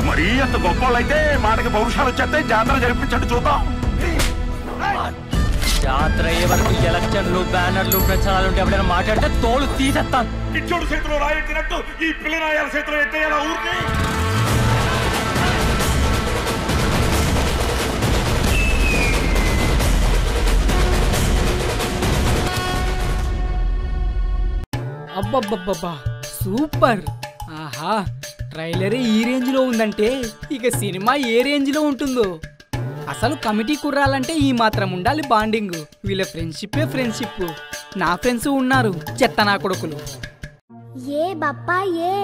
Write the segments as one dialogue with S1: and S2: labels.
S1: మరీ అంత గొప్పవాళ్ళైతే మాటకి పౌరుషాలు వచ్చేస్తే జాతర జరిపించండి చూద్దాం.
S2: జాతర అయ్యే వరకు ఎలక్షన్లు బ్యానర్లు ప్రచారాలు ఎవరైనా మాట్లాడితే తోలు తీసేస్తాను.
S1: కిచ్చోడు చేతిలో రాయెట్టినట్టు ఈ పిల్లనాయాల చేతిలో ఎట్టేయాలా ఊరికి?
S3: అబ్బబ్బబ్బబ్బా సూపర్. ఆహా, ట్రైలర్ ఈ రేంజ్ లో ఉందంటే ఇక సినిమా ఏ రేంజ్ లో ఉంటుందో. అసలు కమిటీ కుర్రాలంటే ఈ మాత్రం ఉండాలి బాండింగ్. వీళ్ళ ఫ్రెండ్షిప్. నా ఫ్రెండ్స్ ఉన్నారు చెత్త నా కొడుకులు.
S4: ఏ బప్పా ఏ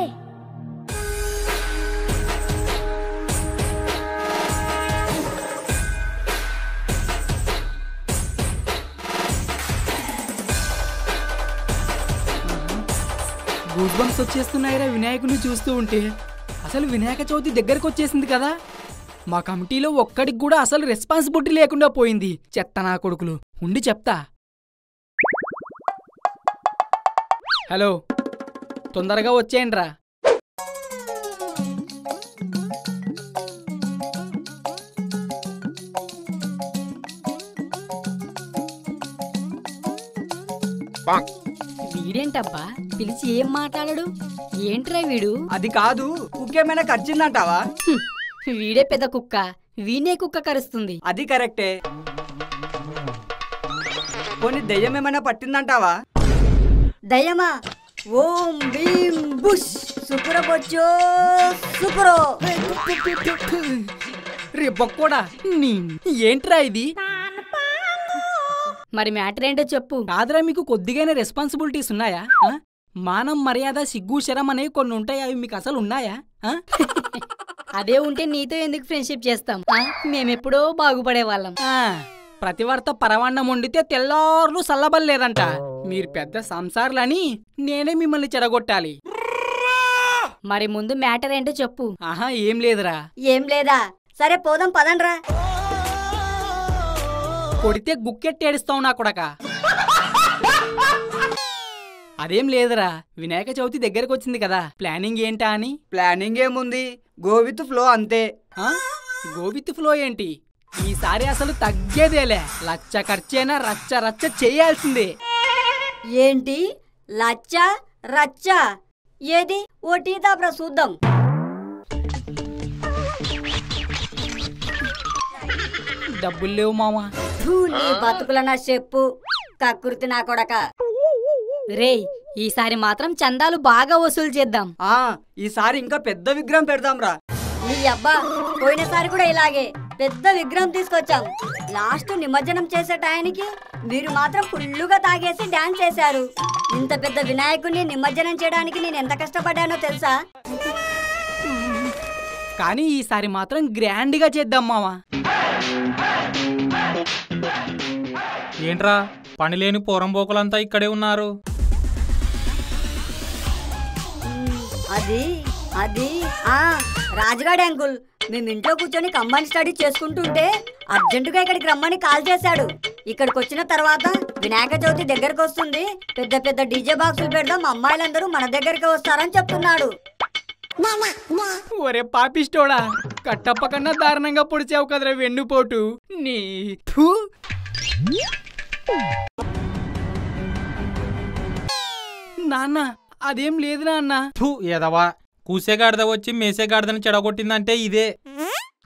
S3: గూస్ బంప్స్ వచ్చేస్తున్నాయిరా వినాయకుడిని చూస్తూ ఉంటే. అసలు వినాయక చవితి దగ్గరకు వచ్చేసింది కదా. మా కమిటీలో ఒక్కడికి కూడా అసలు రెస్పాన్సిబిలిటీ లేకుండా పోయింది చెత్త నా కొడుకులు. ఉండి చెప్తా. హలో, తొందరగా వచ్చేయండిరా.
S5: వీడేంటబ్బా పిలిచి ఏం మాట్లాడడు? ఏంట్రా వీడు?
S3: అది కాదు, కుక్కేమైనా కరిచిందంటావా?
S5: వీడే పెద్ద కుక్క, వీనే కుక్క కరుస్తుంది.
S3: అది కరెక్టే. కొన్ని దెయ్యం ఏమైనా పట్టిందంటావా?
S5: దయ్యమా? ఓం భీం బుష్ సుపుర బొచ్చో సుపురో.
S3: రే బొక్కోడా, ఏంట్రా ఇది?
S5: మరి మ్యాటర్ ఏంటో చెప్పు.
S3: కాదురా, మీకు కొద్దిగానే రెస్పాన్సిబిలిటీస్ ఉన్నాయా? మానం మర్యాద సిగ్గు శరం అనేవి కొన్ని ఉంటాయి, అవి మీకు అసలు ఉన్నాయా?
S5: అదే ఉంటే నీతో ఎందుకు ఫ్రెండ్షిప్ చేస్తాం? మేమెప్పుడో బాగుపడే వాళ్ళం.
S3: ప్రతివార్త పరవాన్నం వండితే తెల్లార్లు సల్లబల్లేదంట. మీరు పెద్ద సంసార్లని నేనే మిమ్మల్ని చెడగొట్టాలి.
S5: మరి ముందు మ్యాటర్ ఏంటో చెప్పు.
S3: ఆహా, ఏం లేదురా.
S5: ఏం లేదా? సరే పోదాం పదండ్రా.
S3: కొడితే గుక్కెట్టేడుస్తావు నా కొడక. అదేం లేదురా, వినాయక చవితి దగ్గరకు వచ్చింది కదా, ప్లానింగ్ ఏంటా అని.
S6: ప్లానింగ్ ఏముంది, గో విత్ ఫ్లో అంతే.
S3: గో విత్ ఫ్లో ఏంటి? ఈసారి అసలు తగ్గేదేలే. లచ్చ ఖర్చైనా రచ్చ రచ్చ చేయాల్సిందే.
S5: ఏంటి లచ్చ రచ్చ? ఏది ఓ టీ దాబ్రా చూద్దాం.
S3: డబ్బులు లేవు మామా.
S5: నీ బతుకులన్నా చెప్పు కక్కుర్తి నా కొడక. రేయ్, ఈసారి మాత్రం చందాలు బాగా వసూలు చేద్దాం.
S6: ఈసారి ఇంకా పెద్ద విగ్రహం పెడదాం రా.
S5: నీ అబ్బా, పోయినసారి కూడా ఇలాగే పెద్ద విగ్రహం తీసుకొచ్చాం. లాస్ట్ నిమజ్జనం చేసే టయానికి మీరు మాత్రం ఫుల్లుగా తాగేసి డాన్స్ చేశారు. ఇంత పెద్ద వినాయకుడిని నిమజ్జనం చేయడానికి నేను ఎంత కష్టపడ్డానో తెలుసా?
S3: కానీ ఈసారి మాత్రం గ్రాండ్ గా చేద్దాం మావా.
S7: ఏంట్రా, పనిలేని పోరంబోకులంతా ఇక్కడే ఉన్నారు.
S5: అది అది రాజుగాడి అంకుల్, మేము ఇంట్లో కూర్చొని కంబైన్ స్టడీ చేసుకుంటుంటే అర్జెంటుగా ఇక్కడికి రమ్మని కాల్ చేశాడు. ఇక్కడికి వచ్చిన తర్వాత వినాయక చవితి దగ్గరకు వస్తుంది, పెద్ద పెద్ద డీజే బాక్సులు పెడదాం, అమ్మాయిలందరూ మన దగ్గరికి వస్తారని చెప్తున్నాడు.
S3: ఒరే పాపిష్టోడా, కట్టప్ప కన్నా దారుణంగా పొడిచావు కదరా వెన్నుపోటు. నీ నాన్న, అదేం లేదు నాన్న.
S7: ఎదవా, కూసేగాడిద వచ్చి మేసేగాడిదని చెడగొట్టిందంటే ఇదే.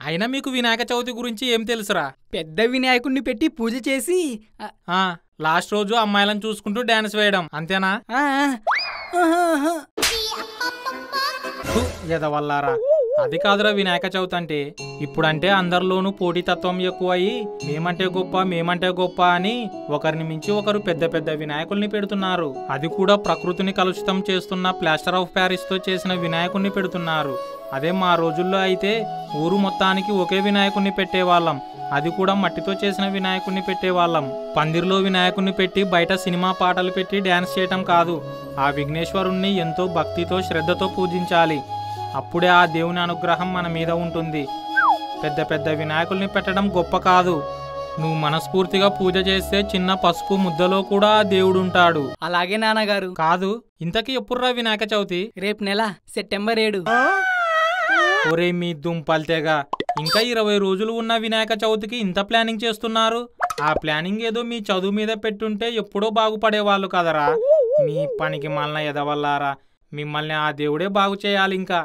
S7: అయినా మీకు వినాయక చవితి గురించి ఏం తెలుసురా?
S3: పెద్ద వినాయకుడిని పెట్టి పూజ చేసి
S7: లాస్ట్ రోజు అమ్మాయిలను చూసుకుంటూ డాన్స్ వేయడం, అంతేనా? ఎదవల్లారా, అది కాదురా వినాయక చవితి అంటే. ఇప్పుడంటే అందరిలోనూ పోటీతత్వం ఎక్కువయి మేమంటే గొప్ప అని ఒకరిని మించి ఒకరు పెద్ద పెద్ద వినాయకుల్ని పెడుతున్నారు. అది కూడా ప్రకృతిని కలుషితం చేస్తున్న ప్లాస్టర్ ఆఫ్ ప్యారిస్ తో చేసిన వినాయకుల్ని పెడుతున్నారు. అదే మా రోజుల్లో అయితే ఊరు మొత్తానికి ఒకే వినాయకుడిని పెట్టేవాళ్ళం. అది కూడా మట్టితో చేసిన వినాయకుడిని పెట్టేవాళ్ళం. పందిర్లో వినాయకుడిని పెట్టి బయట సినిమా పాటలు పెట్టి డ్యాన్స్ చేయటం కాదు. ఆ విఘ్నేశ్వరుణ్ణి ఎంతో భక్తితో శ్రద్ధతో పూజించాలి. అప్పుడే ఆ దేవుని అనుగ్రహం మన మీద ఉంటుంది. పెద్ద పెద్ద వినాయకుల్ని పెట్టడం గొప్ప కాదు. నువ్వు మనస్ఫూర్తిగా పూజ చేస్తే చిన్న పసుపు ముద్దలో కూడా దేవుడుంటాడు.
S3: అలాగే నాన్నగారు.
S7: కాదు, ఇంతకీ ఎప్పుడురా వినాయక చవితి?
S3: రేపు నెల సెప్టెంబర్ 7.
S7: ఒరే మీ దుంపల్తేగా ఇంకా 20 రోజులు ఉన్న వినాయక చవితికి ఇంత ప్లానింగ్ చేస్తున్నారు. ఆ ప్లానింగ్ ఏదో మీ చదువు మీద పెట్టుంటే ఎప్పుడో బాగుపడేవాళ్ళు కదరా. మీ పనికి మళ్ళీ ఎదవల్లారా, మిమ్మల్ని ఆ దేవుడే బాగు చేయాలి ఇంకా.